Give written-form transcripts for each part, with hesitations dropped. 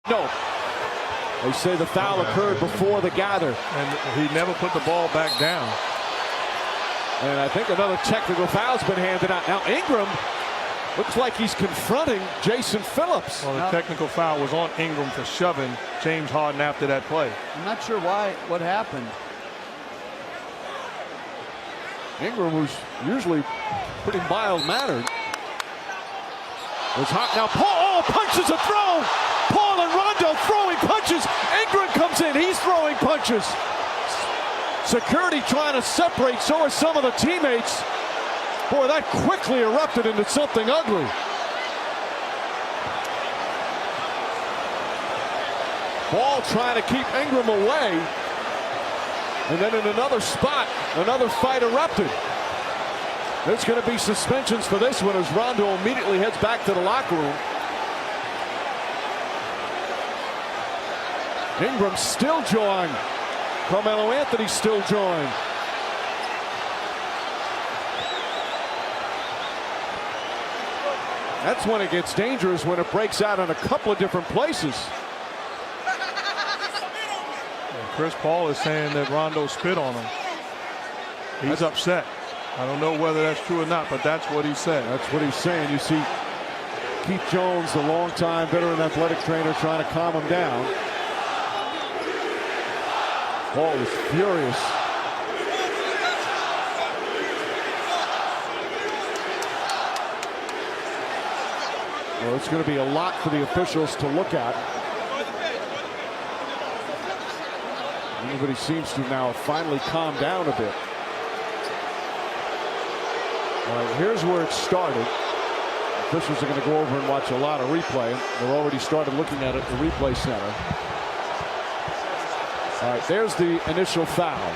No. They say the foul occurred before the gather. And he never put the ball back down. And I think another technical foul's been handed out. Now Ingram looks like he's confronting Jason Phillips. Well, the technical foul was on Ingram for shoving James Harden after that play. I'm not sure what happened. Ingram, who's usually pretty mild-mannered, was hot. Now Paul punches a throw. Paul and Rondo throwing punches. Ingram comes in. He's throwing punches. Security trying to separate. So are some of the teammates. Boy, that quickly erupted into something ugly. Paul trying to keep Ingram away. And then in another spot, another fight erupted. There's going to be suspensions for this one as Rondo immediately heads back to the locker room. Ingram still jawing. Carmelo Anthony still jawing. That's when it gets dangerous, when it breaks out in a couple of different places. Chris Paul is saying that Rondo spit on him. He's upset. I don't know whether that's true or not, but that's what he said. That's what he's saying. You see Keith Jones, the longtime veteran athletic trainer, trying to calm him down. Paul is furious. Well, it's going to be a lot for the officials to look at. Everybody seems to now finally calm down a bit. All right, here's where it started. Officials are going to go over and watch a lot of replay. They've already started looking at it at the replay center. All right, there's the initial foul.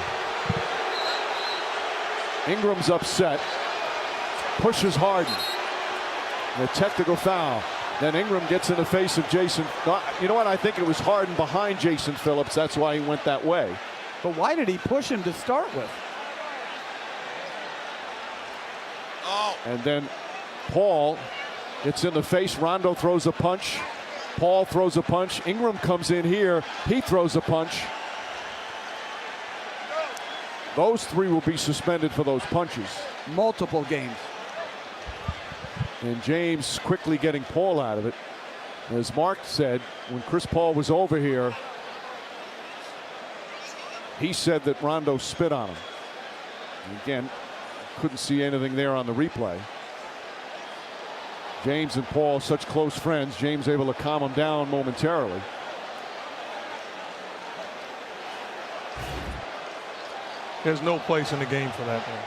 Ingram's upset. Pushes Harden. The technical foul. Then Ingram gets in the face of Jason. You know what? I think it was Harden behind Jason Phillips. That's why he went that way. But why did he push him to start with? And then Paul gets in the face. Rondo throws a punch. Paul throws a punch. Ingram comes in here. He throws a punch. Those three will be suspended for those punches. Multiple games. And James quickly getting Paul out of it. As Mark said, when Chris Paul was over here, he said that Rondo spit on him. And again, couldn't see anything there on the replay. James and Paul, such close friends. James able to calm him down momentarily. There's no place in the game for that, man.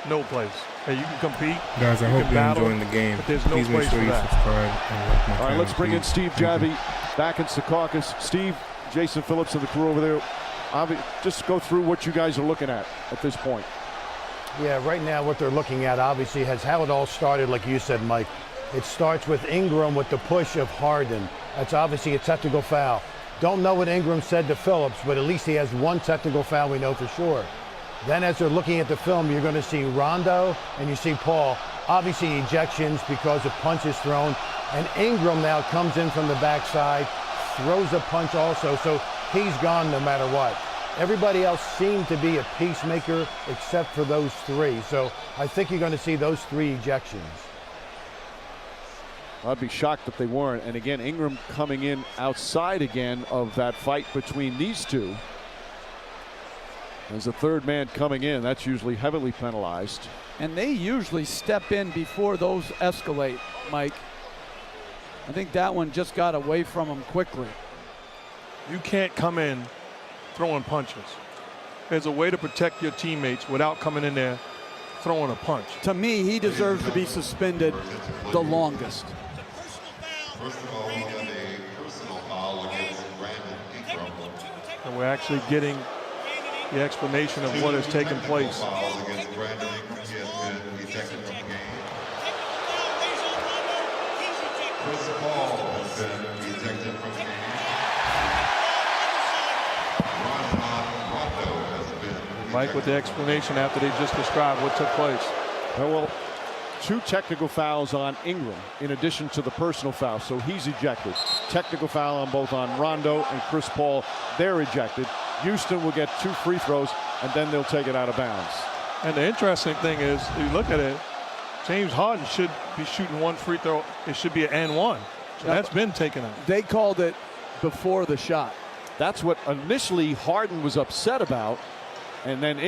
No place. Hey, you can compete. Guys, I hope you're enjoying the game. But there's no Please make place sure for you that. subscribe and like my All right, channel, let's bring in please. Steve Javy back in Secaucus. Steve, Jason Phillips and the crew over there. Just go through what you guys are looking at this point. Yeah, right now what they're looking at obviously has how it all started, like you said, Mike. It starts with Ingram with the push of Harden. That's obviously a technical foul. Don't know what Ingram said to Phillips, but at least he has one technical foul, we know for sure. Then as they're looking at the film, you're going to see Rondo and you see Paul. Obviously ejections because of punches thrown. And Ingram now comes in from the backside, throws a punch also, so he's gone no matter what. Everybody else seemed to be a peacemaker except for those three. So I think you're going to see those three ejections. I'd be shocked if they weren't. And again, Ingram coming in outside again of that fight between these two. As a third man coming in, that's usually heavily penalized. And they usually step in before those escalate, Mike. I think that one just got away from him quickly. You can't come in throwing punches. There's a way to protect your teammates without coming in there throwing a punch. To me, he deserves to be suspended the longest. First of all, we have a personal foul against Brandon Ingram. And we're actually getting the explanation of what has taken place. Fouls against Brandon Ingram. He has been ejected from the game. Chris Paul has been ejected from the game. Rondo has been Mike with the explanation after they just described what took place. Well, 2 technical fouls on Ingram in addition to the personal foul, so he's ejected. Technical foul on both on Rondo and Chris Paul. They're ejected. Houston will get 2 free throws, and then they'll take it out of bounds. And the interesting thing is, if you look at it, James Harden should be shooting 1 free throw. It should be an and 1. So that's been taken out. They called it before the shot. That's what initially Harden was upset about, and then